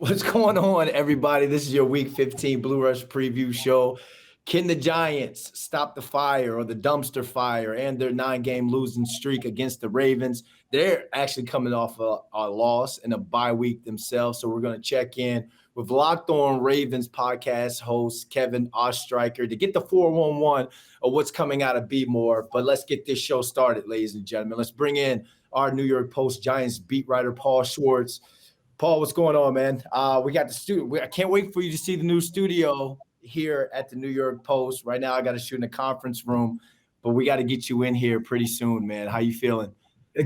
What's going on, everybody? This is your Week 15 Blue Rush preview show. Can the Giants stop the fire or the dumpster fire and their 9-game losing streak against the Ravens? They're actually coming off a loss and a bye week themselves, so we're going to check in with Locked On Ravens podcast host Kevin Oestreicher to get the 411 of what's coming out of B-More. But let's get this show started, ladies and gentlemen. Let's bring in our New York Post Giants beat writer, Paul Schwartz. Paul, what's going on, man? We got the studio. I can't wait for you to see the new studio here at the New York Post. Right now, I got to shoot in a conference room, but we got to get you in here pretty soon, man. How you feeling?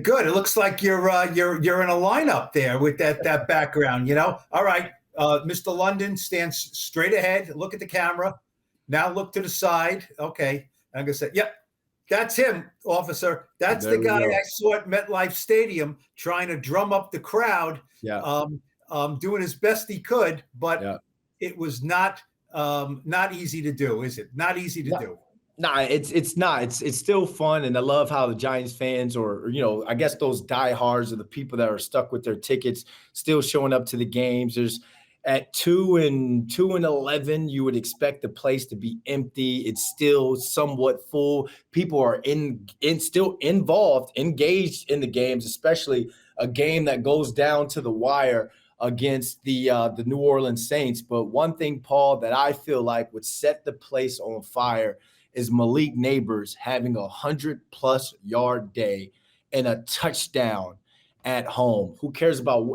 Good. It looks like you're in a lineup there with that background. You know. All right, Mr. London stands straight ahead. Look at the camera. Now look to the side. Okay, I'm gonna say, yep. That's him, officer. That's the guy I saw at MetLife Stadium trying to drum up the crowd, doing his best he could, but it was not easy to do, is it? Not easy to do. Nah, it's not. It's still fun, and I love how the Giants fans, or I guess those diehards, or the people that are stuck with their tickets, still showing up to the games. There's at 2-11, you would expect the place to be empty. It's still somewhat full. People are still involved, engaged in the games, especially a game that goes down to the wire against the New Orleans Saints. But one thing, Paul, that I feel like would set the place on fire is Malik Nabers having a 100+ yard day and a touchdown at home. Who cares about,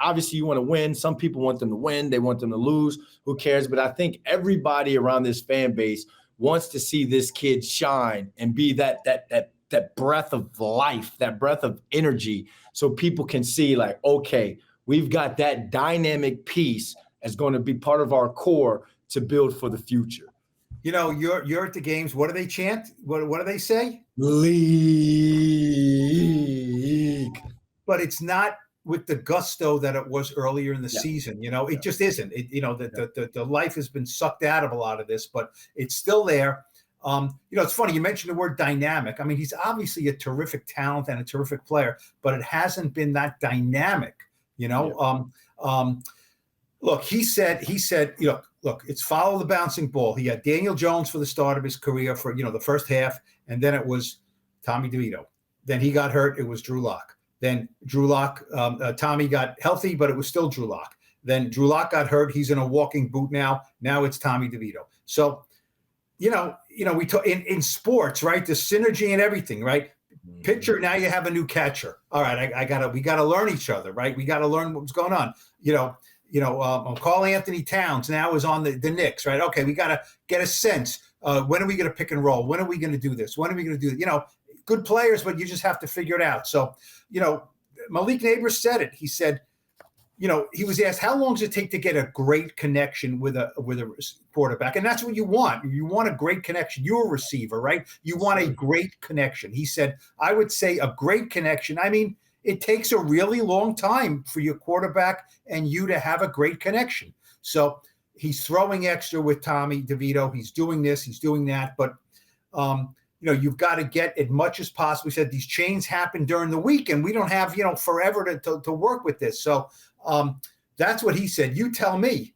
obviously you want to win. Some people want them to win. They want them to lose. Who cares? But I think everybody around this fan base wants to see this kid shine and be that breath of life, that breath of energy, so people can see like, okay, we've got that dynamic piece as going to be part of our core to build for the future. You're at the games. What do they chant? What do they say? League. But it's not with the gusto that it was earlier in the season. It just isn't. The life has been sucked out of a lot of this, but it's still there. It's funny. You mentioned the word dynamic. I mean, he's obviously a terrific talent and a terrific player, but it hasn't been that dynamic, Look, he said, look, it's follow the bouncing ball. He had Daniel Jones for the start of his career for, the first half, and then it was Tommy DeVito. Then he got hurt. It was Drew Lock. Then Drew Lock, Tommy got healthy, but it was still Drew Lock. Then Drew Lock got hurt. He's in a walking boot now. Now it's Tommy DeVito. So, we talk in sports, right? The synergy and everything, right? Pitcher, now you have a new catcher. All right, we gotta learn each other, right? We gotta learn what's going on. Carl Anthony Towns now is on the Knicks, right? Okay, we gotta get a sense. When are we gonna pick and roll? When are we gonna do this? When are we gonna do that? Good players, but you just have to figure it out. So, Malik Nabers said it. He said, he was asked, how long does it take to get a great connection with a quarterback? And that's what you want. You want a great connection. You're a receiver, right? You want a great connection. He said, I would say a great connection. I mean, it takes a really long time for your quarterback and you to have a great connection. So he's throwing extra with Tommy DeVito. He's doing this, he's doing that. But, you've got to get as much as possible. We said these chains happen during the week and we don't have, forever to work with this. So that's what he said. You tell me.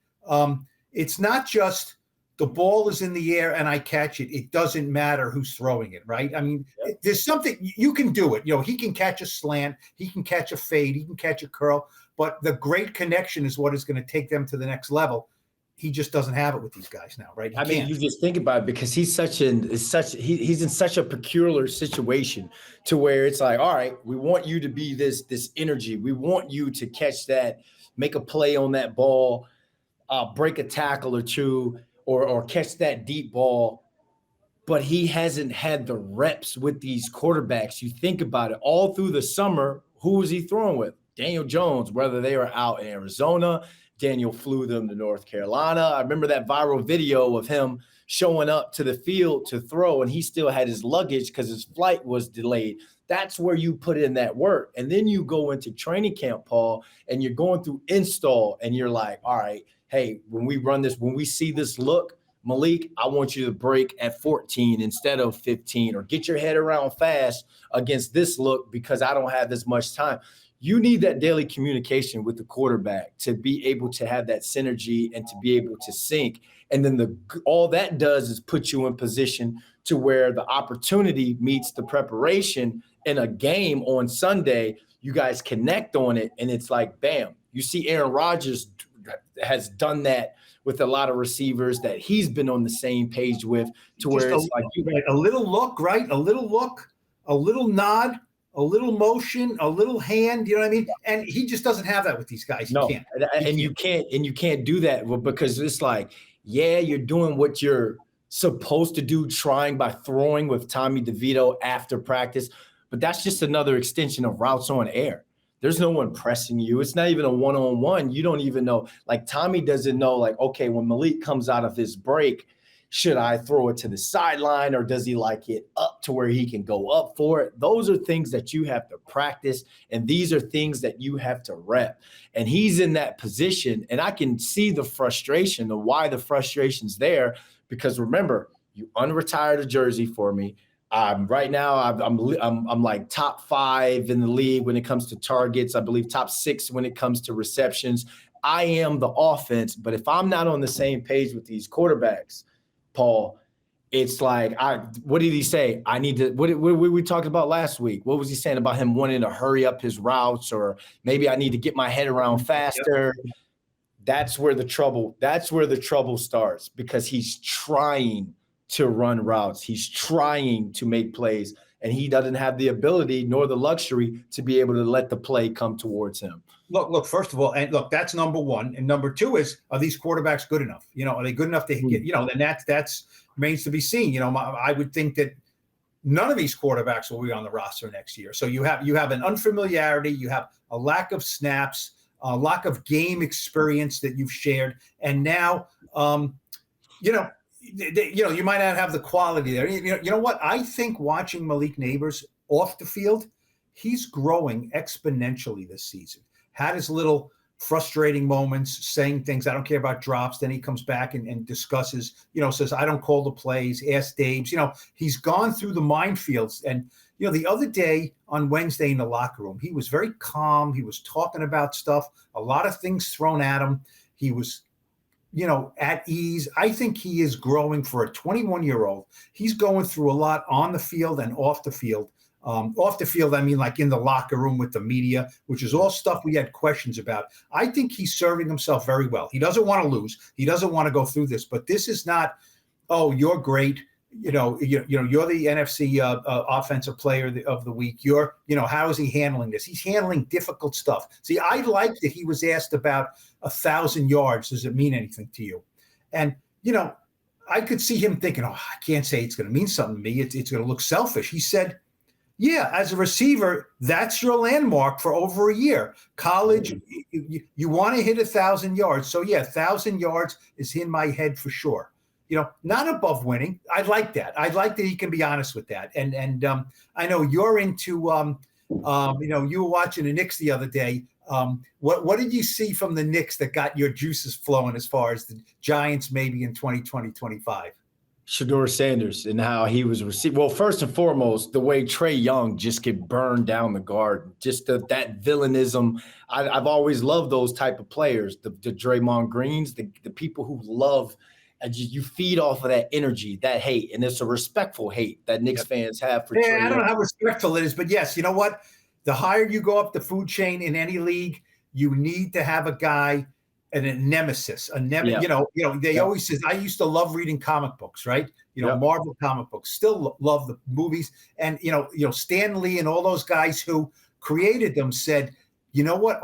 It's not just the ball is in the air and I catch it. It doesn't matter who's throwing it, right? I mean, there's something you can do it. He can catch a slant, he can catch a fade, he can catch a curl, but the great connection is what is going to take them to the next level. He just doesn't have it with these guys now, right? You just think about it because he's he's in such a peculiar situation to where it's like, all right, we want you to be this energy. We want you to catch that, make a play on that ball, break a tackle or two, or catch that deep ball. But he hasn't had the reps with these quarterbacks. You think about it, all through the summer, who was he throwing with? Daniel Jones, whether they were out in Arizona. Daniel flew them to North Carolina. I remember that viral video of him showing up to the field to throw, and he still had his luggage because his flight was delayed. That's where you put in that work. And then you go into training camp, Paul, and you're going through install, and you're like, all right, hey, when we run this, when we see this look, Malik, I want you to break at 14 instead of 15, or get your head around fast against this look because I don't have this much time. you need that daily communication with the quarterback to be able to have that synergy and to be able to sync. And then all that does is put you in position to where the opportunity meets the preparation in a game on Sunday. You guys connect on it, and it's like, bam. You see Aaron Rodgers has done that with a lot of receivers that he's been on the same page with, to where it's like a little look, right? A little look, a little nod, a little motion, a little hand, you know what I mean? And he just doesn't have that with these guys. No, you can't do that because it's like, yeah, you're doing what you're supposed to do, trying by throwing with Tommy DeVito after practice, but that's just another extension of routes on air. There's no one pressing you. It's not even a one-on-one. You don't even know. Like, Tommy doesn't know, like, okay, when Malik comes out of his break, should I throw it to the sideline, or does he like it up to where he can go up for it? Those are things that you have to practice, and these are things that you have to rep. And he's in that position, and I can see the frustration, the why the frustration's there, because remember, you unretired a jersey for me. Right now, I'm like top 5 in the league when it comes to targets. I believe top 6 when it comes to receptions. I am the offense, but if I'm not on the same page with these quarterbacks, Paul, it's like, what did he say? I need to, what we talked about last week? What was he saying about him wanting to hurry up his routes, or maybe I need to get my head around faster? Yep. That's where the trouble starts, because he's trying to run routes. He's trying to make plays, and he doesn't have the ability nor the luxury to be able to let the play come towards him. Look, first of all, and look, that's number one. And number two is, are these quarterbacks good enough? You know, are they good enough to get, you know, and that's remains to be seen. You know, I would think that none of these quarterbacks will be on the roster next year. So you have an unfamiliarity, you have a lack of snaps, a lack of game experience that you've shared. And now, you might not have the quality there. You know what? I think watching Malik Nabers off the field, he's growing exponentially this season. Had his little frustrating moments, saying things, I don't care about drops. Then he comes back and discusses, says, I don't call the plays, ask Daves. He's gone through the minefields. And, the other day on Wednesday in the locker room, he was very calm. He was talking about stuff, a lot of things thrown at him. He was, at ease. I think he is growing for a 21-year-old. He's going through a lot on the field and off the field. Off the field, I mean, like in the locker room with the media, which is all stuff we had questions about. I think he's serving himself very well. He doesn't want to lose. He doesn't want to go through this. But this is not, oh, you're great. You're the NFC offensive player of the week. How is he handling this? He's handling difficult stuff. See, I like that he was asked about 1,000 yards. Does it mean anything to you? And, I could see him thinking, oh, I can't say it's going to mean something to me. It's going to look selfish. He said, yeah, as a receiver, that's your landmark for over a year. College, you want to hit 1,000 yards. So, 1,000 yards is in my head for sure. Not above winning. I like that. I like that he can be honest with that. And I know you're into, you were watching the Knicks the other day. What did you see from the Knicks that got your juices flowing as far as the Giants maybe in 2020, 25? Shedeur Sanders and how he was received. Well, first and foremost, the way Trae Young just could burn down the guard, just that villainism. I've always loved those type of players, the Draymond Greens, the people who love, and you feed off of that energy, that hate, and it's a respectful hate that Knicks fans have for Trae Young. I don't know how respectful it is, but yes, you know what? The higher you go up the food chain in any league, you need to have a guy and a nemesis, they always says, I used to love reading comic books, right? Marvel comic books, still love the movies. And, Stan Lee and all those guys who created them said, you know what?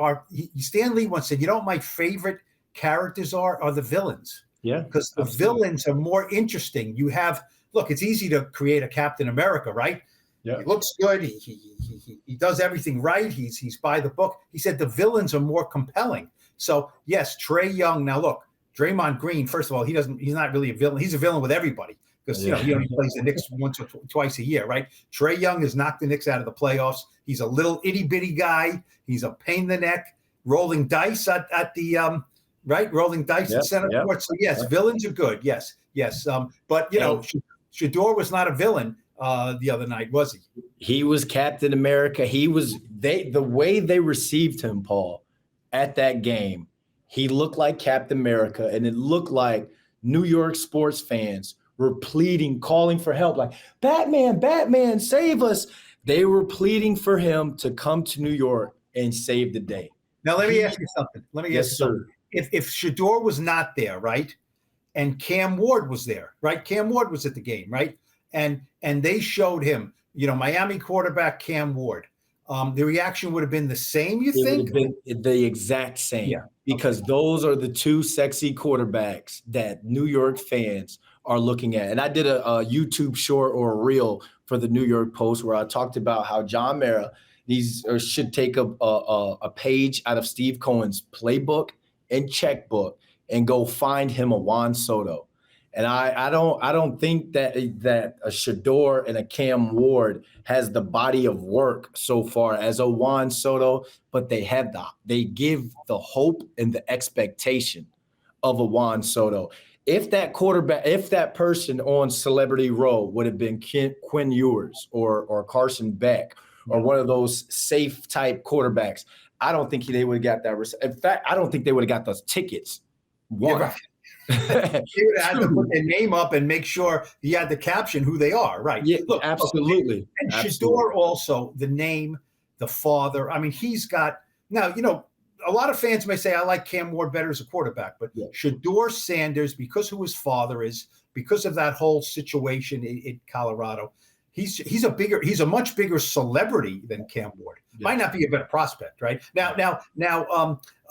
Stan Lee once said, what my favorite characters are the villains. Yeah. Because the villains are more interesting. It's easy to create a Captain America, right? Yeah. He looks good. He does everything right. He's by the book. He said the villains are more compelling. So, yes, Trae Young. Now, look, Draymond Green, first of all, he's not really a villain. He's a villain with everybody because, he only plays the Knicks once or twice a year, right? Trae Young has knocked the Knicks out of the playoffs. He's a little itty-bitty guy. He's a pain in the neck, rolling dice at the rolling dice at center court. So, yes, villains are good. Yes. But, Shedeur was not a villain. the other night, was he? He was Captain America. The way they received him, Paul, at that game, he looked like Captain America, and it looked like New York sports fans were pleading, calling for help, like, Batman, Batman, save us. They were pleading for him to come to New York and save the day. Now, let me ask you something. Yes, sir. If Shedeur was not there, right, and Cam Ward was there, right? Cam Ward was at the game, right? And they showed him, Miami quarterback Cam Ward. The reaction would have been the same, you think? It would have been the exact same, because those are the two sexy quarterbacks that New York fans are looking at. And I did a YouTube short or a reel for the New York Post where I talked about how John Mara should take a page out of Steve Cohen's playbook and checkbook and go find him a Juan Soto. And I don't think that a Shedeur and a Cam Ward has the body of work so far as a Juan Soto, but they give the hope and the expectation of a Juan Soto. If that person on Celebrity Row would have been Quinn Ewers or Carson Beck or one of those safe type quarterbacks, I don't think they would have got that. In fact, I don't think they would have got those tickets. One. Yeah, right. They would have had to put their name up and make sure you had the caption who they are, right? Yeah, absolutely. And Shedeur also, the name, the father. I mean, he's got now. A lot of fans may say I like Cam Ward better as a quarterback, but Shedeur Sanders, because who his father is, because of that whole situation in Colorado, he's a much bigger celebrity than Cam Ward. Yeah. Might not be a better prospect, right? Now,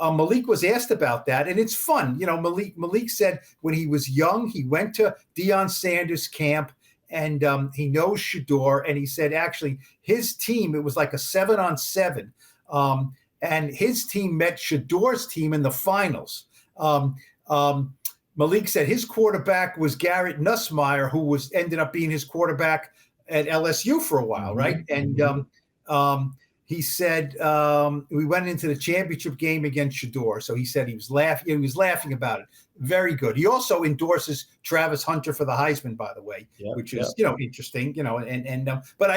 Malik was asked about that, and it's fun. Malik said when he was young, he went to Deion Sanders' camp, and he knows Shedeur, and he said actually his team, it was like a 7-on-7, and his team met Shedeur's team in the finals. Malik said his quarterback was Garrett Nussmeier, who ended up being his quarterback at LSU for a while, right? And he said we went into the championship game against Shedeur. So he said he was laughing about it. Very good. He also endorses Travis Hunter for the Heisman, by the way, which is interesting. But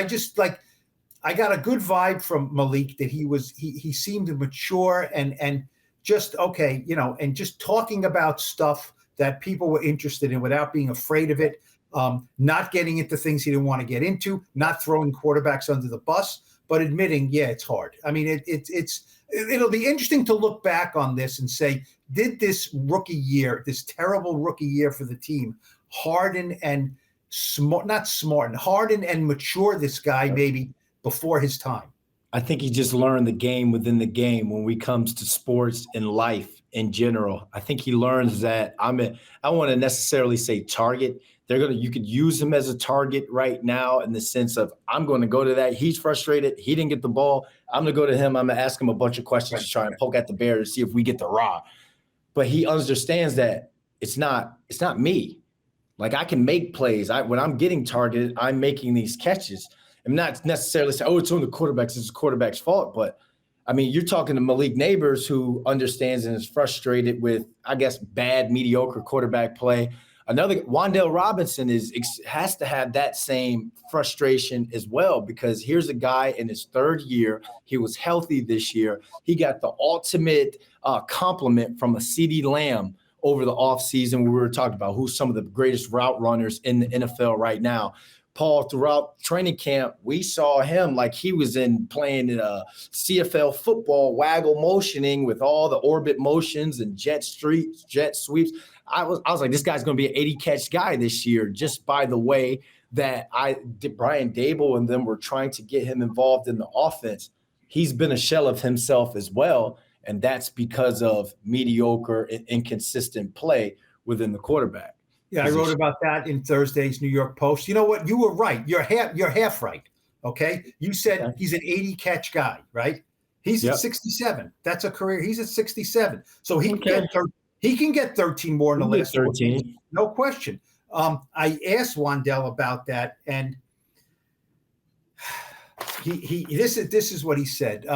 I got a good vibe from Malik that he seemed mature and just okay, and just talking about stuff that people were interested in without being afraid of it. Not getting into things he didn't want to get into, not throwing quarterbacks under the bus, but admitting, it's hard. I mean, it'll be interesting to look back on this and say, did this terrible rookie year for the team, harden and mature this guy maybe before his time? I think he just learned the game within the game when it comes to sports and life in general. I think he learns that I don't want to necessarily say target. You could use him as a target right now in the sense of I'm going to go to that. He's frustrated. He didn't get the ball. I'm going to go to him. I'm going to ask him a bunch of questions to try and poke at the bear to see if we get the raw. But he understands that it's not me. Like I can make plays. When I'm getting targeted, I'm making these catches. I'm not necessarily saying, it's on the quarterbacks. It's the quarterback's fault. But, I mean, you're talking to Malik Nabers, who understands and is frustrated with, I guess, bad, mediocre quarterback play. Another, Wan'Dale Robinson has to have that same frustration as well, because here's a guy in his third year. He was healthy this year. He got the ultimate compliment from a CeeDee Lamb over the offseason. We were talking about who's some of the greatest route runners in the NFL right now. Paul, throughout training camp, we saw him like he was playing in a CFL football, waggle motioning with all the orbit motions and jet sweeps. I was like, this guy's going to be an 80 catch guy this year, just by the way that Brian Dable and them were trying to get him involved in the offense. He's been a shell of himself as well, and that's because of mediocre and inconsistent play within the quarterback. Yeah, I wrote about that in Thursday's New York Post. You know what? You were right. You're half right. Okay. You said he's an 80 catch guy, right? He's at 67. That's a career. He's at 67. So he can get 13 more in the last 13. No question. I asked Wan'Dale about that, and this is what he said.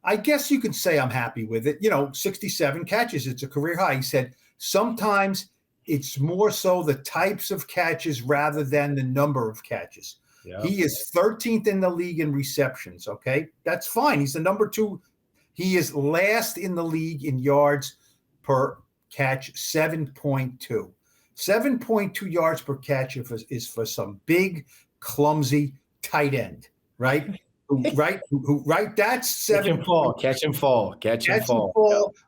I guess you could say I'm happy with it. 67 catches. It's a career high. He said sometimes it's more so the types of catches rather than the number of catches. Yeah. He is 13th in the league in receptions. Okay, that's fine. He's the number 2. He is last in the league in yards per catch, 7.2. 7.2 yards per catch is for some big, clumsy tight end, right? Right? That's 7. Catch and fall.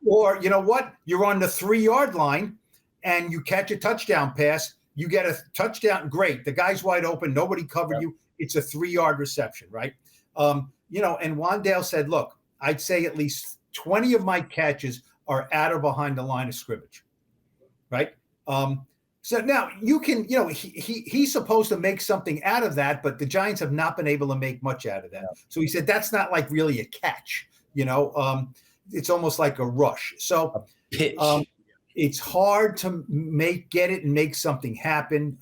Or you know what? You're on the 3-yard line and you catch a touchdown pass. You get a touchdown. Great. The guy's wide open. Nobody covered you. It's a 3-yard reception, right? And Wan'Dale said, look, I'd say at least 20 of my catches are at or behind the line of scrimmage, right? So now you can, he's supposed to make something out of that, but the Giants have not been able to make much out of that. So he said that's not like really a catch, it's almost like a rush. So it's hard to get it and make something happen.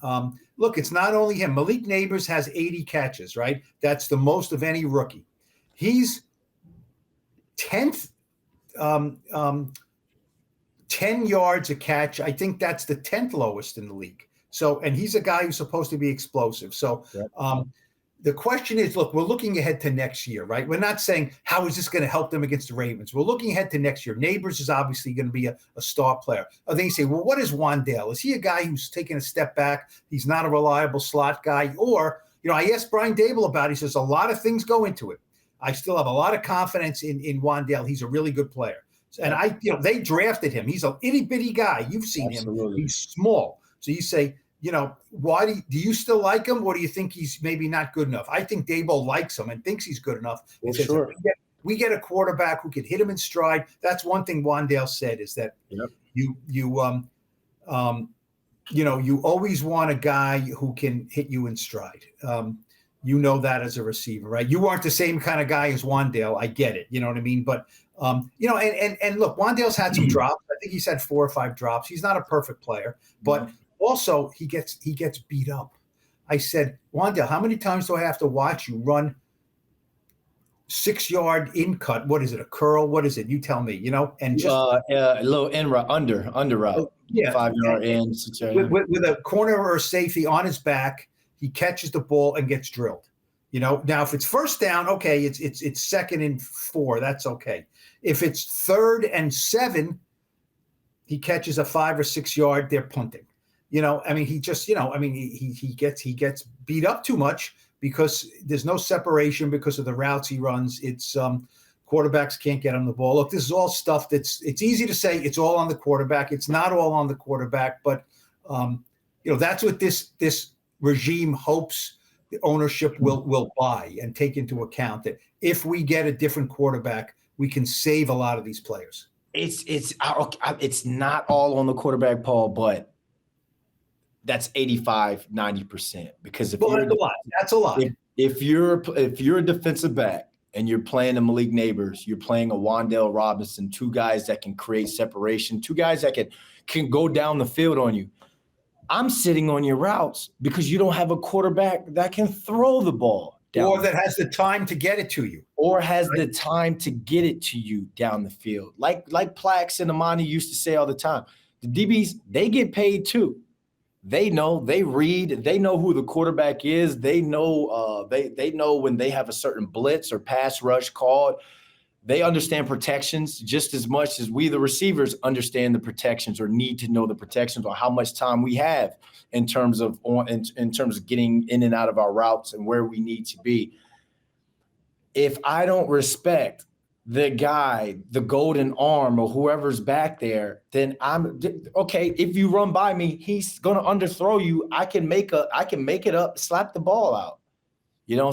Look, it's not only him. Malik Nabers has 80 catches, right? That's the most of any rookie. He's 10th, 10 yards a catch. I think that's the 10th lowest in the league. So, and he's a guy who's supposed to be explosive. So the question is, look, we're looking ahead to next year, right? We're not saying, how is this going to help them against the Ravens? We're looking ahead to next year. Nabers is obviously going to be a star player. And then you say, well, what is Wan'Dale? Is he a guy who's taking a step back? He's not a reliable slot guy. Or, I asked Brian Dable about it. He says a lot of things go into it. I still have a lot of confidence in Wan'Dale. He's a really good player. And they drafted him. He's an itty bitty guy. You've seen him. He's small. So you say, why do you still like him, or do you think he's maybe not good enough? I think Dable likes him and thinks he's good enough. Well, sure. We get a quarterback who can hit him in stride. That's one thing Wan'Dale said is that you always want a guy who can hit you in stride. That as a receiver, right? You aren't the same kind of guy as Wan'Dale. I get it. You know what I mean? But and look, Wan'Dale's had some drops. I think he's had 4 or 5 drops. He's not a perfect player, but also he gets beat up. I said, Wan'Dale, how many times do I have to watch you run 6-yard in cut? What is it? A curl? What is it? You tell me. And just a little in route, under route. 5-yard in, 6-yard with a corner or a safety on his back. He catches the ball and gets drilled. Now if it's first down, okay, it's 2nd and 4. That's okay. If it's 3rd and 7, he catches a 5 or 6 yard. They're punting. He just, he gets beat up too much because there's no separation because of the routes he runs. It's quarterbacks can't get him the ball. Look, this is all stuff it's easy to say it's all on the quarterback. It's not all on the quarterback, but that's what this regime hopes the ownership will buy and take into account, that if we get a different quarterback, we can save a lot of these players. It's not all on the quarterback, Paul, but that's 85-90%, because that's a lot. If you're a defensive back and you're playing a Malik Nabers, you're playing a Wan'Dale Robinson, 2 guys that can create separation, 2 guys that can go down the field on you. I'm sitting on your routes because you don't have a quarterback that can throw the ball down, or that has the time to get it to you, the time to get it to you down the field. Like Plax and Amani used to say all the time, the DBs, they get paid too. They know, they read, they know who the quarterback is. They know they know when they have a certain blitz or pass rush called. They understand protections just as much as we, the receivers, understand the protections or need to know the protections, or how much time we have in terms of getting in and out of our routes and where we need to be. If I don't respect the guy, the golden arm, or whoever's back there, then I'm okay. If you run by me, he's gonna underthrow you. I can make it up, slap the ball out.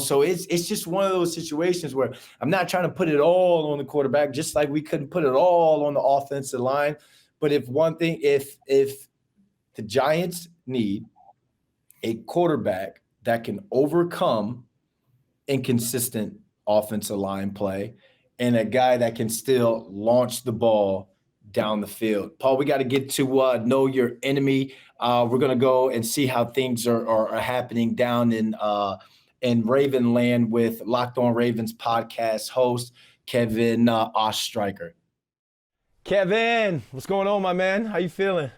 So it's just one of those situations where I'm not trying to put it all on the quarterback, just like we couldn't put it all on the offensive line. But if the Giants need a quarterback that can overcome inconsistent offensive line play and a guy that can still launch the ball down the field. Paul, we got to get to know your enemy. We're going to go and see how things are happening down in Raven Land with Locked On Ravens podcast host Kevin Oestreicher. Kevin, what's going on, my man? How you feeling?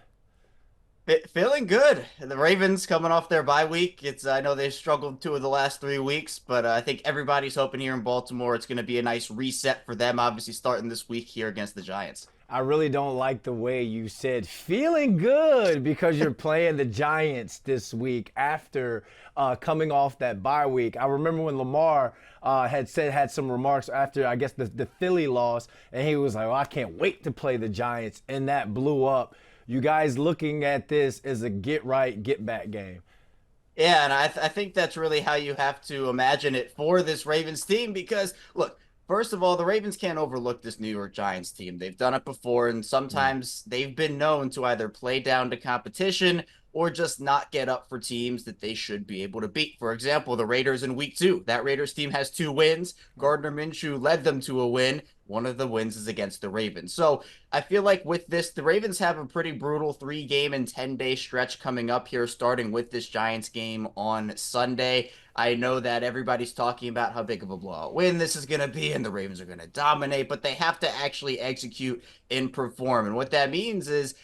Feeling good. The Ravens coming off their bye week. I know they've struggled 2 of the last 3 weeks, but I think everybody's hoping here in Baltimore it's going to be a nice reset for them. Obviously, starting this week here against the Giants. I really don't like the way you said feeling good because you're playing the Giants this week after coming off that bye week. I remember when Lamar had some remarks after, I guess, the Philly loss, and he was like, "Oh, I can't wait to play the Giants," and that blew up. You guys looking at this as a get right, get back game. Yeah, and I think that's really how you have to imagine it for this Ravens team because, look, first of all, the Ravens can't overlook this New York Giants team. They've done it before, and sometimes they've been known to either play down to competition or just not get up for teams that they should be able to beat. For example, the Raiders in week 2. That Raiders team has 2 wins. Gardner Minshew led them to a win. One of the wins is against the Ravens. So I feel like with this, the Ravens have a pretty brutal 3-game and 10-day stretch coming up here, starting with this Giants game on Sunday. I know that everybody's talking about how big of a blowout win this is going to be, and the Ravens are going to dominate, but they have to actually execute and perform. And what that means is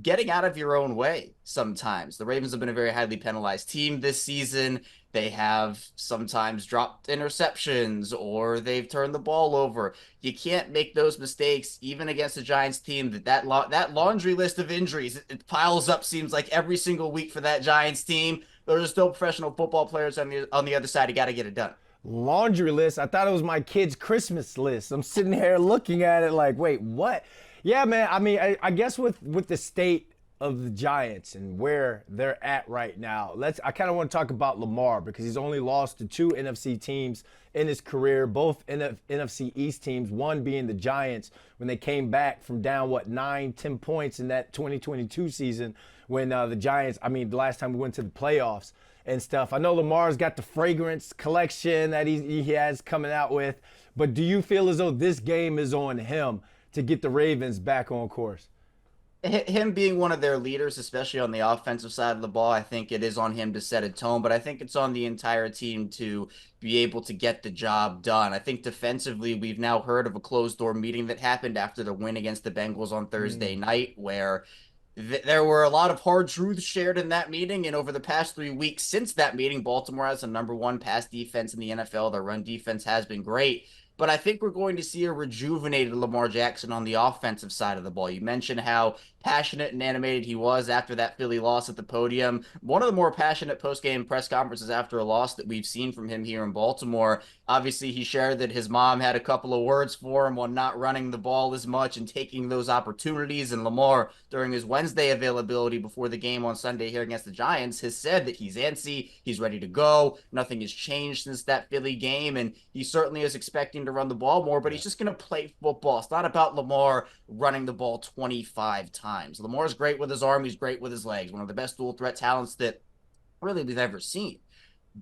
getting out of your own way sometimes. The Ravens have been a very highly penalized team this season. They have sometimes dropped interceptions or they've turned the ball over. You can't make those mistakes even against a Giants team that laundry list of injuries, it piles up, seems like every single week for that Giants team. There's still professional football players on the other side. You got to get it done. Laundry list? I thought it was my kid's Christmas list. I'm sitting here looking at it like, wait, what? Yeah, man. I mean, I guess with the state of the Giants and where they're at right now, I kind of want to talk about Lamar because he's only lost to 2 NFC teams in his career, both NFC East teams, one being the Giants when they came back from down, 9-10 points in that 2022 season when the Giants, the last time we went to the playoffs and stuff. I know Lamar's got the fragrance collection that he has coming out with, but do you feel as though this game is on him to get the Ravens back on course? Him being one of their leaders, especially on the offensive side of the ball, I think it is on him to set a tone, but I think it's on the entire team to be able to get the job done. I think defensively, we've now heard of a closed-door meeting that happened after the win against the Bengals on Thursday night, where there were a lot of hard truths shared in that meeting, and over the past 3 weeks since that meeting, Baltimore has the #1 pass defense in the NFL. Their run defense has been great. But I think we're going to see a rejuvenated Lamar Jackson on the offensive side of the ball. You mentioned how passionate and animated he was after that Philly loss at the podium. One of the more passionate post-game press conferences after a loss that we've seen from him here in Baltimore. Obviously, he shared that his mom had a couple of words for him on not running the ball as much and taking those opportunities. And Lamar, during his Wednesday availability before the game on Sunday here against the Giants, has said that he's antsy, he's ready to go. Nothing has changed since that Philly game, and he certainly is expecting to run the ball more, but he's just going to play football. It's not about Lamar running the ball 25 times. Lamar's great with his arm. He's great with his legs. One of the best dual threat talents that really we've ever seen.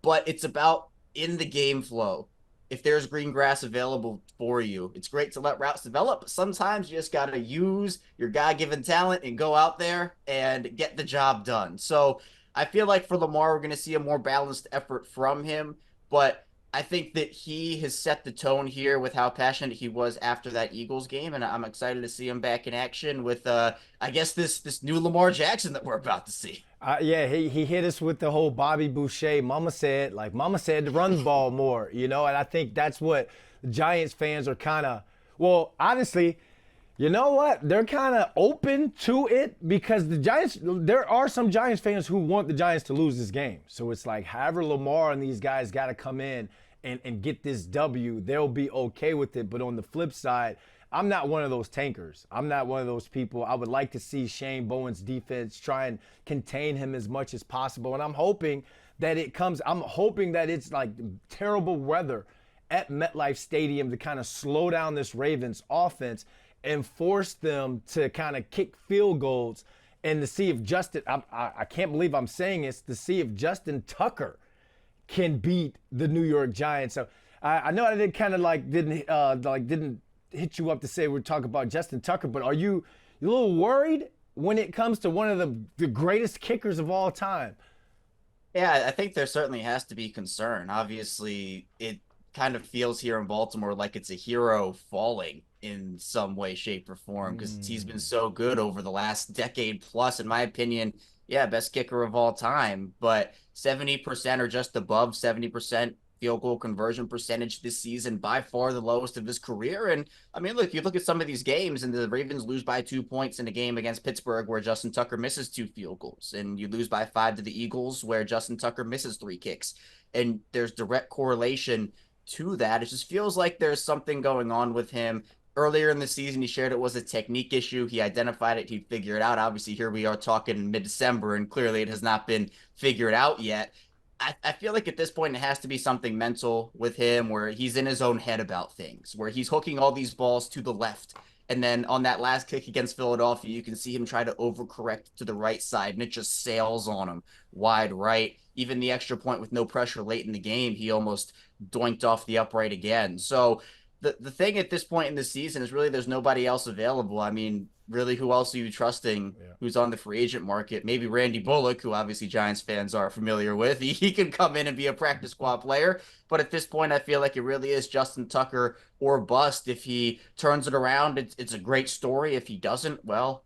But it's about in the game flow. If there's green grass available for you, it's great to let routes develop. But sometimes you just got to use your God-given talent and go out there and get the job done. So I feel like for Lamar, we're going to see a more balanced effort from him. But I think that he has set the tone here with how passionate he was after that Eagles game, and I'm excited to see him back in action with, I guess, this new Lamar Jackson that we're about to see. Yeah, he hit us with the whole Bobby Boucher. Mama said to run the ball more, and I think that's what the Giants fans are kind of, well, honestly, you know what? They're kind of open to it because there are some Giants fans who want the Giants to lose this game. So it's like, however Lamar and these guys got to come in and get this W, they'll be okay with it. But on the flip side, I'm not one of those tankers. I'm not one of those people. I would like to see Shane Bowen's defense try and contain him as much as possible. And I'm hoping that it's like terrible weather at MetLife Stadium to kind of slow down this Ravens offense and force them to kind of kick field goals and to see if I can't believe I'm saying this, to see if Justin Tucker can beat the New York Giants. So I know I didn't hit you up to say we're talking about Justin Tucker, but are you a little worried when it comes to one of the greatest kickers of all time? Yeah, I think there certainly has to be concern. Obviously, it kind of feels here in Baltimore like it's a hero falling in some way, shape, or form because he's been so good over the last decade plus. In my opinion, yeah, best kicker of all time, but 70% or just above 70% field goal conversion percentage this season, by far the lowest of his career. And I mean, look, you look at some of these games and the Ravens lose by 2 points in a game against Pittsburgh where Justin Tucker misses 2 field goals, and you lose by 5 to the Eagles where Justin Tucker misses 3 kicks. And there's direct correlation to that. It just feels like there's something going on with him. Earlier in the season, he shared it was a technique issue. He identified it. He'd figure it out. Obviously, here we are talking mid-December, and clearly it has not been figured out yet. I feel like at this point, it has to be something mental with him where he's in his own head about things, where he's hooking all these balls to the left. And then on that last kick against Philadelphia, you can see him try to overcorrect to the right side, and it just sails on him wide right. Even the extra point with no pressure late in the game, he almost doinked off the upright again. So the thing at this point in the season is really there's nobody else available. I mean, really, who else are you trusting who's on the free agent market? Maybe Randy Bullock, who obviously Giants fans are familiar with. He can come in and be a practice squad player. But at this point, I feel like it really is Justin Tucker or bust. If he turns it around, it's a great story. If he doesn't, well,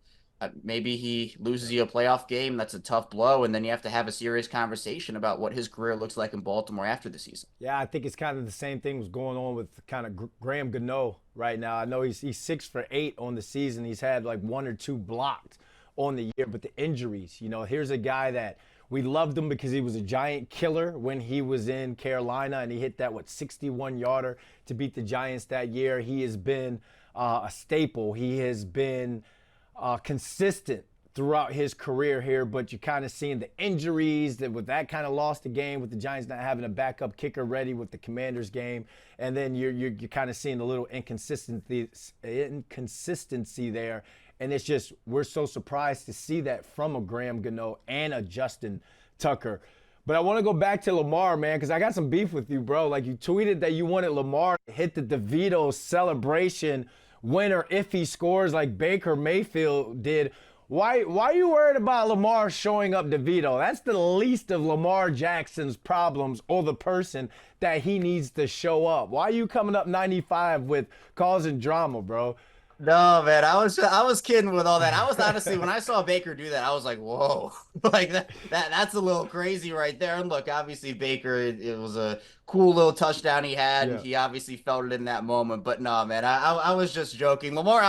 maybe he loses you a playoff game. That's a tough blow. And then you have to have a serious conversation about what his career looks like in Baltimore after the season. Yeah, I think it's kind of the same thing was going on with kind of Graham Gano right now. I know he's 6 for 8 on the season. He's had like 1 or 2 blocked on the year, but the injuries, here's a guy that we loved him because he was a giant killer when he was in Carolina, and he hit that 61-yarder to beat the Giants that year. He has been a staple. He has been consistent throughout his career here, but you're kind of seeing the injuries that kind of lost the game with the Giants not having a backup kicker ready with the Commanders game, and then you're kind of seeing a little inconsistency there, and it's just we're so surprised to see that from a Graham Gano and a Justin Tucker. But I want to go back to Lamar, man, because I got some beef with you, bro. Like, you tweeted that you wanted Lamar to hit the DeVito celebration winner if he scores like Baker Mayfield did. Why are you worried about Lamar showing up DeVito? That's the least of Lamar Jackson's problems, or the person that he needs to show up. Why are you coming up 95 with causing drama, bro? No, man, I was kidding with all that. I was honestly, when I saw Baker do that, I was like, whoa, like that's a little crazy right there. And look, obviously Baker, it was a cool little touchdown he had. Yeah. He obviously felt it in that moment, but no, man, I was just joking. Lamar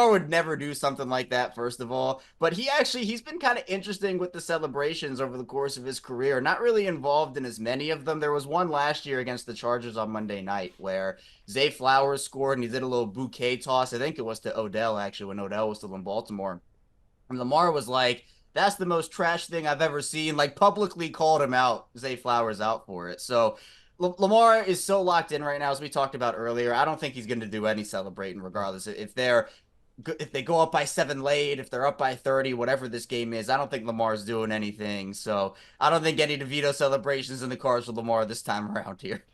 would never do something like that, first of all, but he's been kind of interesting with the celebrations over the course of his career, not really involved in as many of them. There was one last year against the Chargers on Monday night where Zay Flowers scored and he did a little bouquet toss. I think it was to Odell, actually, when Odell was still in Baltimore. And Lamar was like, that's the most trash thing I've ever seen. Like, publicly called him out, Zay Flowers out for it. So Lamar is so locked in right now, as we talked about earlier. I don't think he's going to do any celebrating regardless. If they go up by 7 late, if they're up by 30, whatever this game is, I don't think Lamar's doing anything. So I don't think any DeVito celebrations in the cards for Lamar this time around here.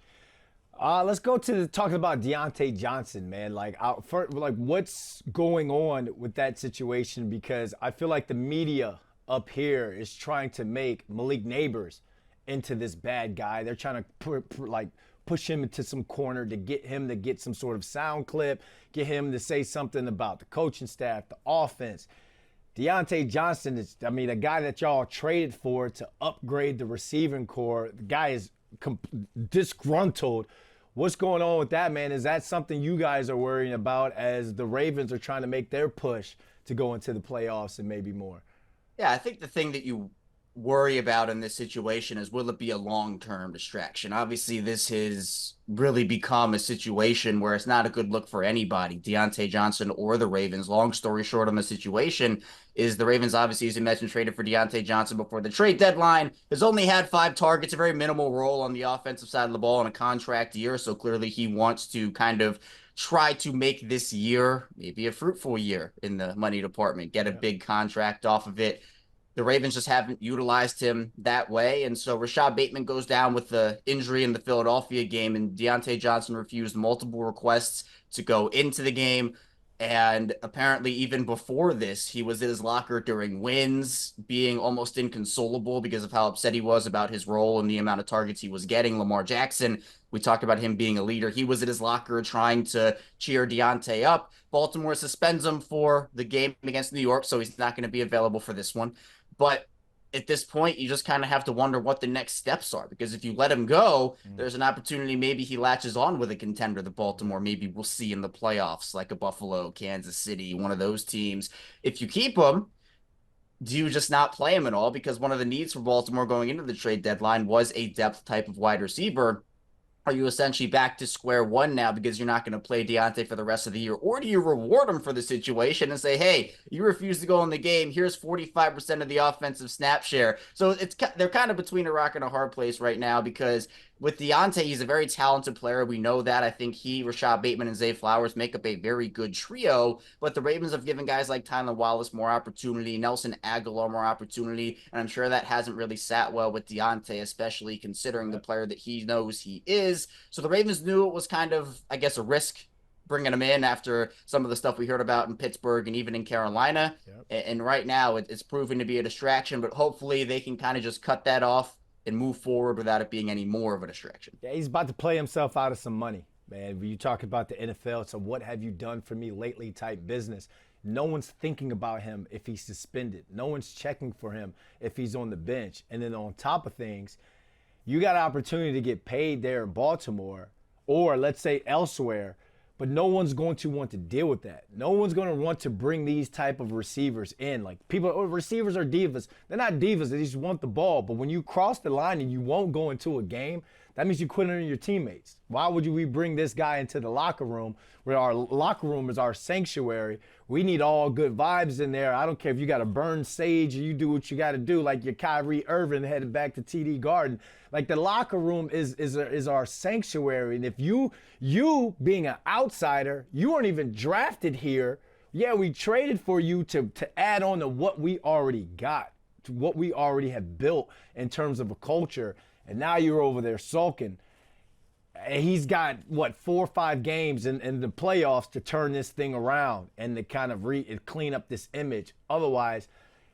Let's go to talking about Deontae Johnson, man. Like what's going on with that situation? Because I feel like the media up here is trying to make Malik Nabers into this bad guy. They're trying to push him into some corner to get him to get some sort of sound clip, get him to say something about the coaching staff, the offense. Deontae Johnson is, a guy that y'all traded for to upgrade the receiving core. The guy is disgruntled. What's going on with that, man? Is that something you guys are worrying about as the Ravens are trying to make their push to go into the playoffs and maybe more? Yeah, I think the thing that you worry about in this situation is, will it be a long-term distraction? Obviously, this has really become a situation where it's not a good look for anybody, Diontae Johnson or the Ravens. Long story short on the situation is the Ravens, obviously, as you mentioned, traded for Diontae Johnson before the trade deadline, has only had 5 targets, a very minimal role on the offensive side of the ball in a contract year. So clearly he wants to kind of try to make this year maybe a fruitful year in the money department, get a big contract off of it. The Ravens just haven't utilized him that way. And so Rashad Bateman goes down with the injury in the Philadelphia game, and Diontae Johnson refused multiple requests to go into the game. And apparently even before this, he was in his locker during wins, being almost inconsolable because of how upset he was about his role and the amount of targets he was getting. Lamar Jackson, we talked about him being a leader. He was at his locker trying to cheer Deontay up. Baltimore suspends him for the game against New York, so he's not going to be available for this one. But at this point, you just kind of have to wonder what the next steps are, because if you let him go, there's an opportunity maybe he latches on with a contender that Baltimore maybe we'll see in the playoffs, like a Buffalo, Kansas City, one of those teams. If you keep him, do you just not play him at all? Because one of the needs for Baltimore going into the trade deadline was a depth type of wide receiver. Are you essentially back to square one now because you're not going to play Diontae for the rest of the year? Or do you reward him for the situation and say, hey, you refuse to go in the game, here's 45% of the offensive snap share? So they're kind of between a rock and a hard place right now, because with Diontae, he's a very talented player. We know that. I think he, Rashad Bateman, and Zay Flowers make up a very good trio, but the Ravens have given guys like Tyler Wallace more opportunity, Nelson Aguilar more opportunity, and I'm sure that hasn't really sat well with Diontae, especially considering the player that he knows he is. So the Ravens knew it was kind of, I guess, a risk bringing him in after some of the stuff we heard about in Pittsburgh and even in Carolina. And right now it's proving to be a distraction, but hopefully they can kind of just cut that off and move forward without it being any more of a distraction. Yeah, he's about to play himself out of some money, man. When you talk about the NFL, it's a what have you done for me lately type business. No one's thinking about him if he's suspended. No one's checking for him if he's on the bench. And then on top of things, you got an opportunity to get paid there in Baltimore, or let's say elsewhere, but no one's going to want to deal with that. No one's going to want to bring these type of receivers in. Like, receivers are divas. They're not divas, they just want the ball. But when you cross the line and you won't go into a game, that means you quit on your teammates. Why would we bring this guy into the locker room, where our locker room is our sanctuary? We need all good vibes in there. I don't care if you got to burn sage or you do what you got to do, like your Kyrie Irving headed back to TD Garden. Like, the locker room is our sanctuary. And if you being an outsider, you weren't even drafted here. Yeah, we traded for you to add on to what we already got, to what we already have built in terms of a culture. And now you're over there sulking. And he's got, 4 or 5 games in the playoffs to turn this thing around and to kind of clean up this image. Otherwise,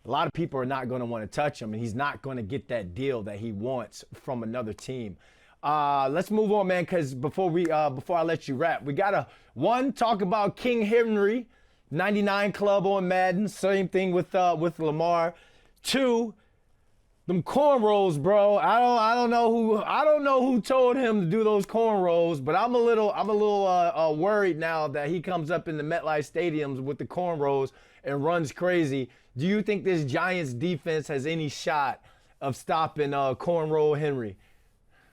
a lot of people are not going to want to touch him, and he's not going to get that deal that he wants from another team. Let's move on, man, because before I let you wrap, we got to, talk about King Henry, 99 club on Madden. Same thing with Lamar. 2, them cornrows, bro. I don't know who told him to do those cornrows, but I'm a little worried now that he comes up in the MetLife stadiums with the cornrows and runs crazy. Do you think this Giants defense has any shot of stopping cornrow Henry?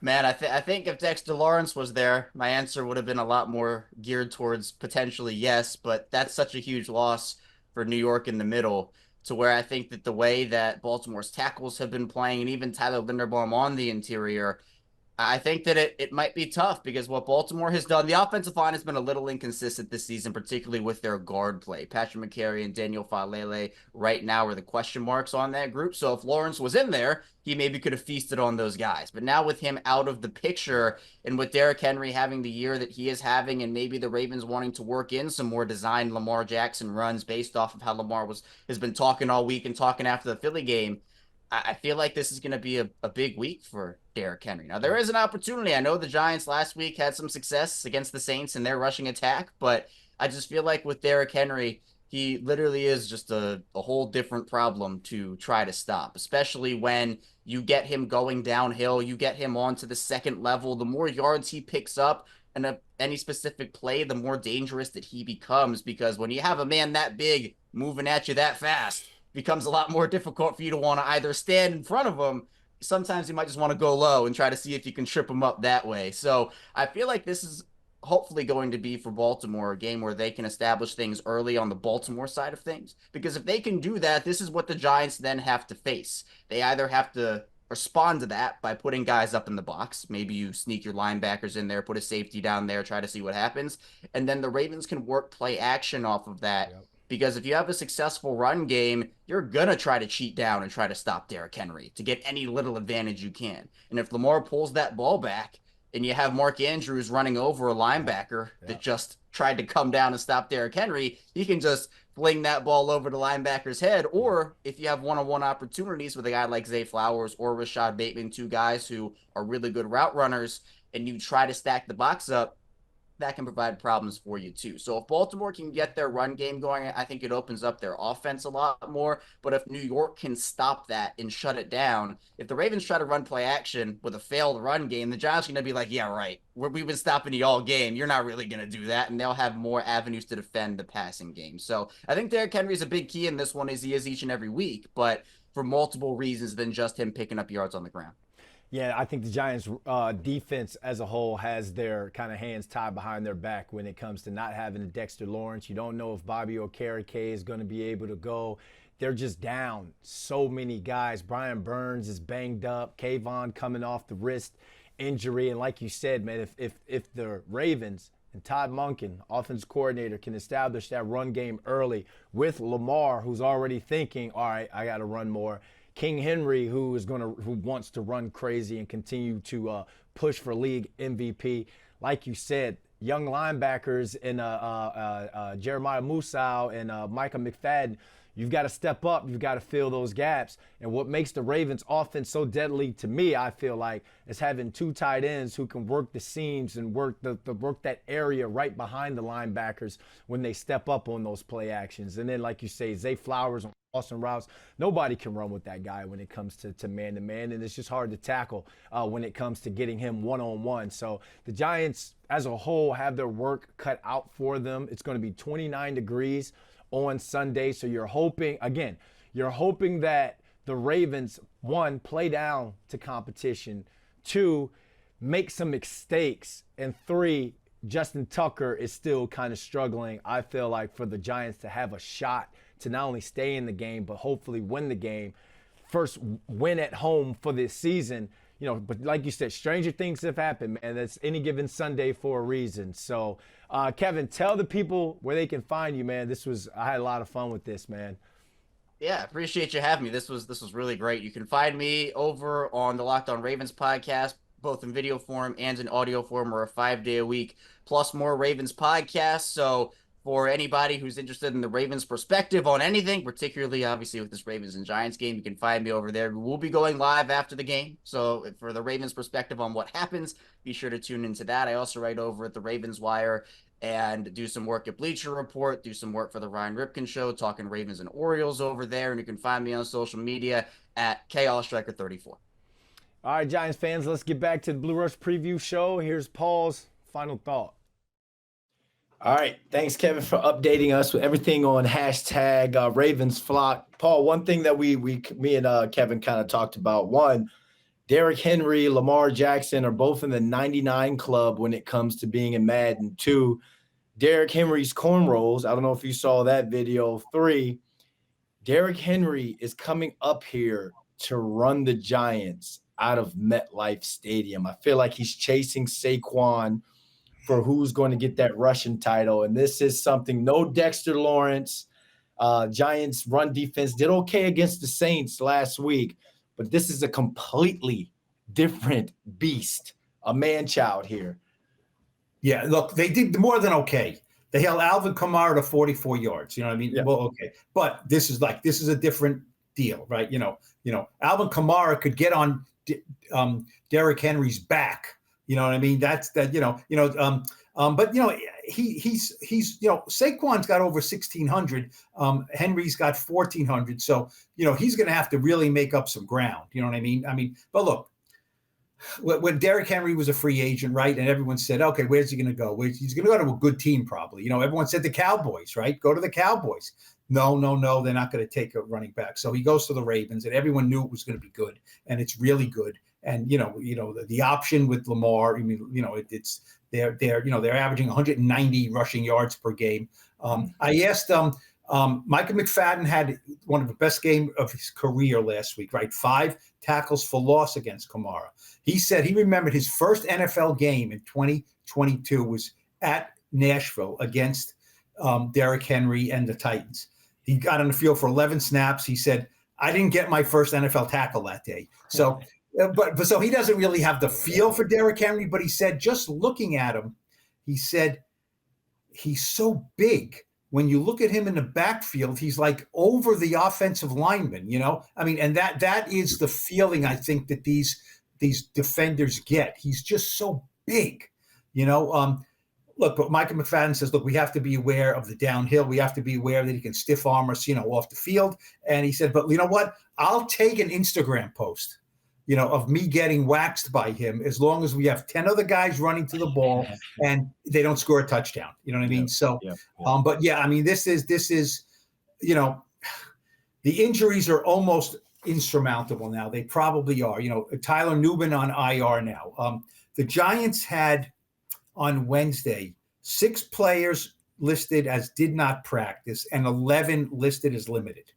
Man, I think if Dexter Lawrence was there, my answer would have been a lot more geared towards potentially yes, but that's such a huge loss for New York in the middle, to where I think that the way that Baltimore's tackles have been playing, and even Tyler Linderbaum on the interior, I think that it might be tough, because what Baltimore has done, the offensive line has been a little inconsistent this season, particularly with their guard play. Patrick McCary and Daniel Falele right now are the question marks on that group. So if Lawrence was in there, he maybe could have feasted on those guys. But now with him out of the picture, and with Derrick Henry having the year that he is having, and maybe the Ravens wanting to work in some more designed Lamar Jackson runs based off of how Lamar has been talking all week and talking after the Philly game, I feel like this is going to be a big week for Derrick Henry. Now, there is an opportunity. I know the Giants last week had some success against the Saints in their rushing attack, but I just feel like with Derrick Henry, he literally is just a whole different problem to try to stop, especially when you get him going downhill, you get him onto the second level. The more yards he picks up in any specific play, the more dangerous that he becomes, because when you have a man that big moving at you that fast, becomes a lot more difficult for you to want to either stand in front of him. Sometimes you might just want to go low and try to see if you can trip him up that way. So I feel like this is hopefully going to be for Baltimore a game where they can establish things early on the Baltimore side of things. Because if they can do that, this is what the Giants then have to face. They either have to respond to that by putting guys up in the box. Maybe you sneak your linebackers in there, put a safety down there, try to see what happens. And then the Ravens can work play action off of that. Yep. Because if you have a successful run game, you're going to try to cheat down and try to stop Derrick Henry to get any little advantage you can. And if Lamar pulls that ball back and you have Mark Andrews running over a linebacker that just tried to come down and stop Derrick Henry, he can just fling that ball over the linebacker's head. Or if you have one-on-one opportunities with a guy like Zay Flowers or Rashad Bateman, 2 guys who are really good route runners, and you try to stack the box up, that can provide problems for you too. So if Baltimore can get their run game going, I think it opens up their offense a lot more. But if New York can stop that and shut it down, if the Ravens try to run play action with a failed run game, the Giants are going to be like, yeah, right, we've been stopping you all game. You're not really going to do that. And they'll have more avenues to defend the passing game. So I think Derrick Henry is a big key in this one, as he is each and every week, but for multiple reasons than just him picking up yards on the ground. Yeah, I think the Giants' defense as a whole has their kind of hands tied behind their back when it comes to not having a Dexter Lawrence. You don't know if Bobby Okereke is going to be able to go. They're just down so many guys. Brian Burns is banged up. Kayvon coming off the wrist injury. And like you said, man, if the Ravens and Todd Monken, offensive coordinator, can establish that run game early with Lamar, who's already thinking, all right, I got to run more. King Henry, who wants to run crazy and continue to push for league MVP. Like you said, young linebackers in Jeremiah Musau and Micah McFadden, you've got to step up. You've got to fill those gaps. And what makes the Ravens offense so deadly to me, I feel like, is having two tight ends who can work the seams and work that area right behind the linebackers when they step up on those play actions. And then, like you say, Zay Flowers on Austin routes. Nobody can run with that guy when it comes to man-to-man, and it's just hard to tackle when it comes to getting him one-on-one. So the Giants as a whole have their work cut out for them. It's going to be 29 degrees on Sunday, so you're hoping that the Ravens, one, play down to competition, two, make some mistakes, and three, Justin Tucker is still kind of struggling, I feel like, for the Giants to have a shot to not only stay in the game, but hopefully win the game. First win at home for this season. But like you said, stranger things have happened, man. That's any given Sunday for a reason. So, Kevin, tell the people where they can find you, man. I had a lot of fun with this, man. Yeah, appreciate you having me. This was really great. You can find me over on the Locked On Ravens podcast, both in video form and in audio form. We're a 5-day-a-week plus more Ravens podcast. So for anybody who's interested in the Ravens perspective on anything, particularly obviously with this Ravens and Giants game, you can find me over there. We'll be going live after the game. So for the Ravens perspective on what happens, be sure to tune into that. I also write over at the Ravens Wire and do some work at Bleacher Report, do some work for the Ryan Ripken Show, talking Ravens and Orioles over there. And you can find me on social media at Oestreicher34. All right, Giants fans, let's get back to the Blue Rush preview show. Here's Paul's final thought. All right. Thanks, Kevin, for updating us with everything on hashtag Ravens Flock. Paul, one thing that me and Kevin kind of talked about, one, Derrick Henry, Lamar Jackson are both in the 99 club when it comes to being in Madden. Two, Derrick Henry's cornrows. I don't know if you saw that video. Three, Derrick Henry is coming up here to run the Giants out of MetLife Stadium. I feel like he's chasing Saquon for who's going to get that rushing title. And this is something, no Dexter Lawrence. Giants run defense did okay against the Saints last week, but this is a completely different beast, a man-child here. Yeah, look, they did more than okay. They held Alvin Kamara to 44 yards. You know what I mean? Yeah. Well, okay. But this is a different deal, right? Alvin Kamara could get on Derrick Henry's back. You know what I mean? That's that. But he's Saquon's got over 1,600. Henry's got 1,400. So he's going to have to really make up some ground. You know what I mean? But look, when Derrick Henry was a free agent, right, and everyone said, okay, where's he going to go? He's going to go to a good team, probably. Everyone said the Cowboys, right? Go to the Cowboys. No, they're not going to take a running back. So he goes to the Ravens, and everyone knew it was going to be good, and it's really good. And the option with Lamar, they're averaging 190 rushing yards per game. I asked Micah McFadden had one of the best games of his career last week, right? 5 tackles for loss against Kamara. He said he remembered his first NFL game in 2022 was at Nashville against Derrick Henry and the Titans. He got on the field for 11 snaps. He said, I didn't get my first NFL tackle that day. So. But so he doesn't really have the feel for Derrick Henry, but he said, just looking at him, he said, he's so big. When you look at him in the backfield, he's like over the offensive lineman, and that is the feeling I think that these defenders get. He's just so big, look, but Micah McFadden says, look, we have to be aware of the downhill. We have to be aware that he can stiff arm us, off the field. And he said, but you know what? I'll take an Instagram post, of me getting waxed by him as long as we have 10 other guys running to the ball and they don't score a touchdown. You know what I mean? So, but yeah, I mean, this is, the injuries are almost insurmountable now. They probably are. Tyler Nubin on IR now. The Giants had on Wednesday 6 players listed as did not practice and 11 listed as limited.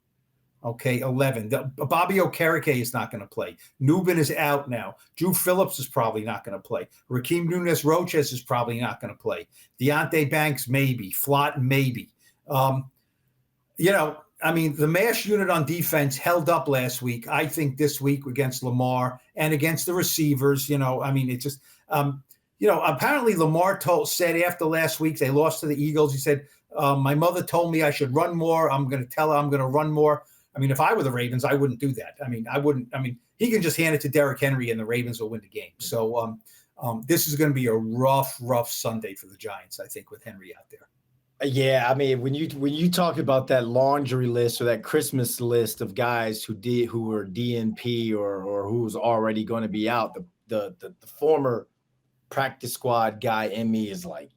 Okay, 11. Bobby Okereke is not going to play. Nubin is out now. Drew Phillips is probably not going to play. Raheem Nunez-Roches is probably not going to play. Deonte Banks, maybe. Flott, maybe. The MASH unit on defense held up last week. I think this week against Lamar and against the receivers, it's just, apparently Lamar said after last week they lost to the Eagles. He said, my mother told me I should run more. I'm going to tell her I'm going to run more. If I were the Ravens, I wouldn't do that. He can just hand it to Derrick Henry and the Ravens will win the game. So this is going to be a rough Sunday for the Giants, I think, with Henry out there. Yeah, when you talk about that laundry list or that Christmas list of guys who were DNP or who was already going to be out, the former practice squad guy in me is like,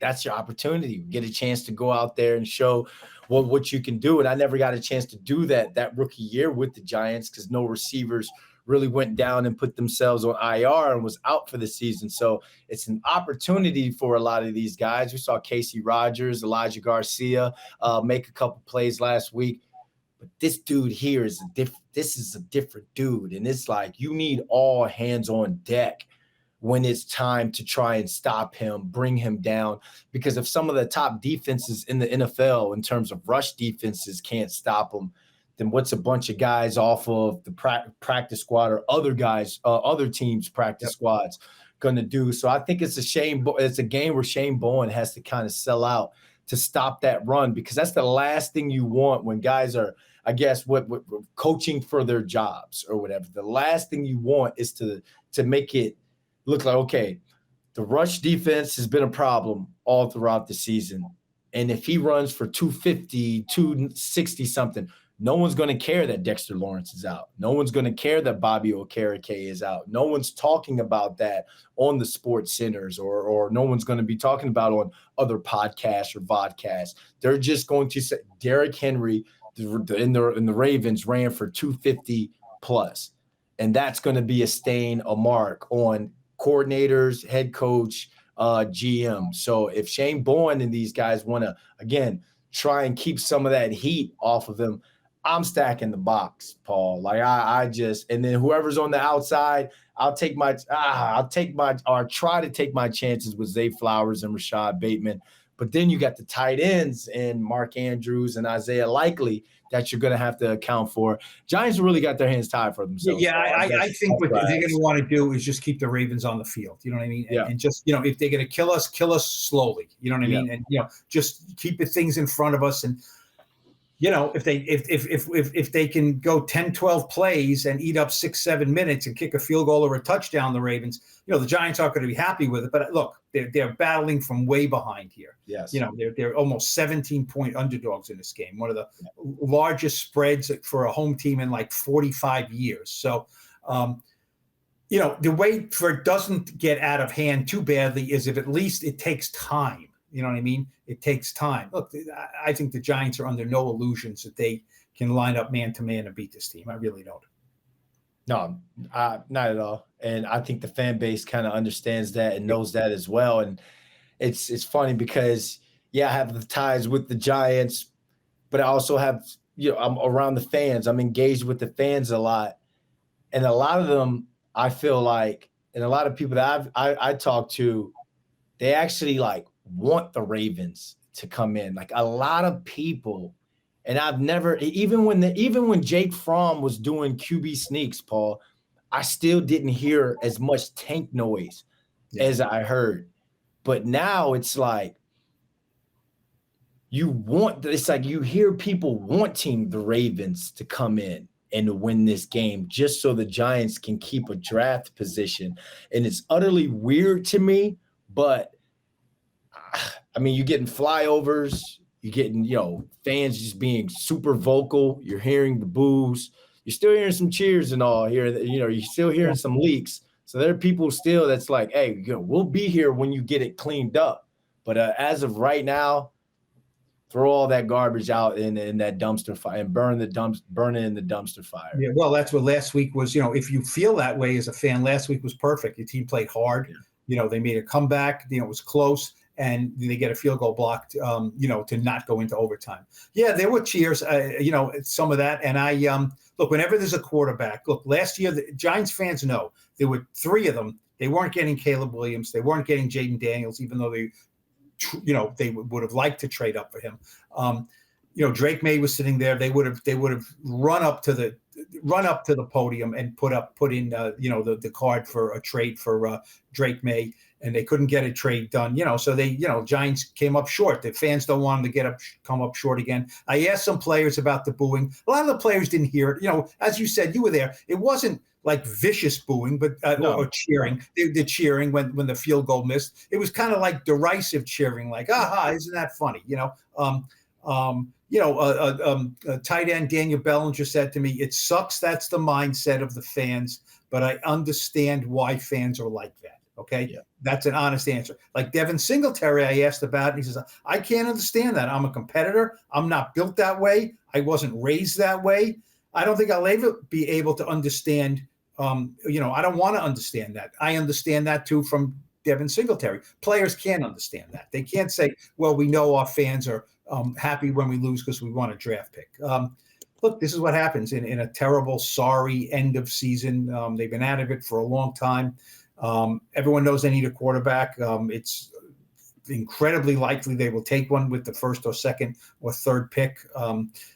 that's your opportunity. Get a chance to go out there and show what you can do. And I never got a chance to do that rookie year with the Giants because no receivers really went down and put themselves on IR and was out for the season. So it's an opportunity for a lot of these guys. We saw Casey Rogers, Elijah Garcia make a couple plays last week. But this dude here is this is a different dude. And it's like you need all hands on deck when it's time to try and stop him, bring him down. Because if some of the top defenses in the NFL in terms of rush defenses can't stop him, then what's a bunch of guys off of the practice squad or other guys, other teams' practice squads going to do? So I think it's a shame. It's a game where Shane Bowen has to kind of sell out to stop that run, because that's the last thing you want when guys are, I guess, what coaching for their jobs or whatever. The last thing you want is to make it look like, okay, the rush defense has been a problem all throughout the season. And if he runs for 250, 260 something, no one's going to care that Dexter Lawrence is out. No one's going to care that Bobby Okereke is out. No one's talking about that on the sports centers or no one's going to be talking about on other podcasts or vodcasts. They're just going to say Derrick Henry in the Ravens ran for 250 plus. And that's going to be a stain, a mark on coordinators, head coach, GM. So if Shane Bowen and these guys want to, again, try and keep some of that heat off of him, I'm stacking the box, Paul. Like and then whoever's on the outside, I'll try to take my chances with Zay Flowers and Rashad Bateman. But then you got the tight ends and Mark Andrews and Isaiah Likely that you're going to have to account for. Giants really got their hands tied for themselves. Yeah, I think what they're going to want to do is just keep the Ravens on the field. You know what I mean? And just, if they're going to kill us slowly. You know what I mean? And, just keep the things in front of us. And, if they can go 10, 12 plays and eat up 6-7 minutes and kick a field goal or a touchdown, the Ravens, the Giants aren't going to be happy with it. But look, they're battling from way behind here. Yes. They're almost 17-point underdogs in this game, one of the largest spreads for a home team in like 45 years. So, the way for it doesn't get out of hand too badly is if at least it takes time. You know what I mean? It takes time. Look, I think the Giants are under no illusions that they can line up man-to-man and beat this team. I really don't. No, not at all. And I think the fan base kind of understands that and knows that as well. And it's funny because, I have the ties with the Giants, but I also have, I'm around the fans. I'm engaged with the fans a lot. And a lot of them, I feel like, and a lot of people that I talk to, they actually want the Ravens to come in. Like a lot of people, and I've never, even when Jake Fromm was doing QB sneaks, Paul, I still didn't hear as much tank noise as I heard. But now it's like you hear people wanting the Ravens to come in and to win this game just so the Giants can keep a draft position. And it's utterly weird to me, but I mean, you're getting flyovers, you're getting, fans just being super vocal. You're hearing the boos. You're still hearing some cheers and all here. You're still hearing some leaks. So there are people still that's like, hey, we'll be here when you get it cleaned up. But as of right now, throw all that garbage out in that dumpster fire and burn it in the dumpster fire. Yeah, well, that's what last week was. If you feel that way as a fan, last week was perfect. Your team played hard. Yeah. They made a comeback. It was close, and they get a field goal blocked. To not go into overtime. Yeah, there were cheers. Some of that. And look, whenever there's a quarterback. Look, last year the Giants fans know there were 3 of them. They weren't getting Caleb Williams. They weren't getting Jaden Daniels, even though they would have liked to trade up for him. Drake May was sitting there. They would have run up to the podium and put in the card for a trade for Drake May, and they couldn't get a trade done. So they Giants came up short. The fans don't want them to come up short again. I asked some players about the booing. A lot of the players didn't hear it. As you said, you were there. It wasn't like vicious booing, but or cheering. They're cheering when the field goal missed. It was kind of like derisive cheering, like "aha, isn't that funny?" Tight end Daniel Bellinger said to me, "It sucks. That's the mindset of the fans, but I understand why fans are like that." Okay, yeah. That's an honest answer. Like Devin Singletary, I asked about, and he says, "I can't understand that. I'm a competitor. I'm not built that way. I wasn't raised that way. I don't think I'll ever be able to understand." I don't want to understand that. I understand that too from Devin Singletary. Players can't understand that. They can't say, well, we know our fans are happy when we lose because we want a draft pick. Look, this is what happens in a terrible, sorry end of season. They've been out of it for a long time. Everyone knows they need a quarterback. It's incredibly likely they will take one with the first or second or third pick.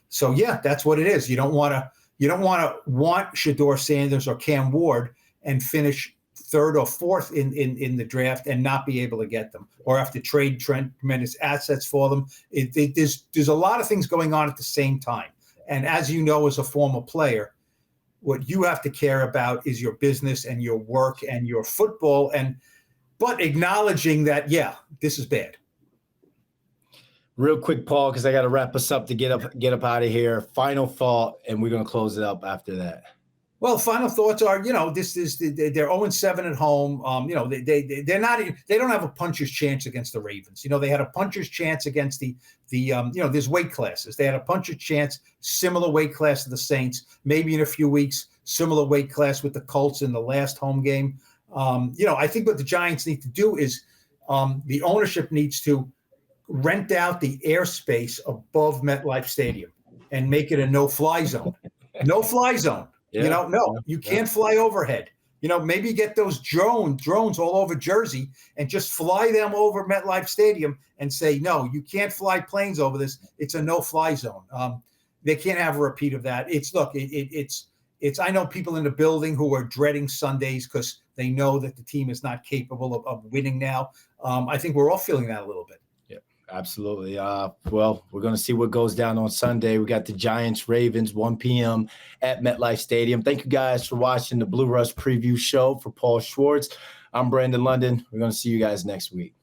So, yeah, that's what it is. You don't want Shedeur Sanders or Cam Ward and finish 3rd or 4th in the draft and not be able to get them, or have to trade tremendous assets for them. There's a lot of things going on at the same time. And as you know, as a former player, what you have to care about is your business and your work and your football, but acknowledging that, yeah, this is bad. Real quick, Paul, because I got to wrap us up to get up out of here. Final thought, and we're going to close it up after that. Well, final thoughts are, they're 0-7 at home. They don't have a puncher's chance against the Ravens. They had a puncher's chance against there's weight classes. They had a puncher's chance, similar weight class to the Saints. Maybe in a few weeks, similar weight class with the Colts in the last home game. I think what the Giants need to do is the ownership needs to rent out the airspace above MetLife Stadium and make it a no-fly zone. No-fly zone. Yeah, you can't fly overhead. Maybe get those drones all over Jersey and just fly them over MetLife Stadium and say, no, you can't fly planes over this. It's a no-fly zone. They can't have a repeat of that. I know people in the building who are dreading Sundays because they know that the team is not capable of winning now. I think we're all feeling that a little bit. Absolutely. Well, we're going to see what goes down on Sunday. We got the Giants, Ravens, 1 p.m. at MetLife Stadium. Thank you guys for watching the Blue Rush preview show. For Paul Schwartz, I'm Brandon London. We're going to see you guys next week.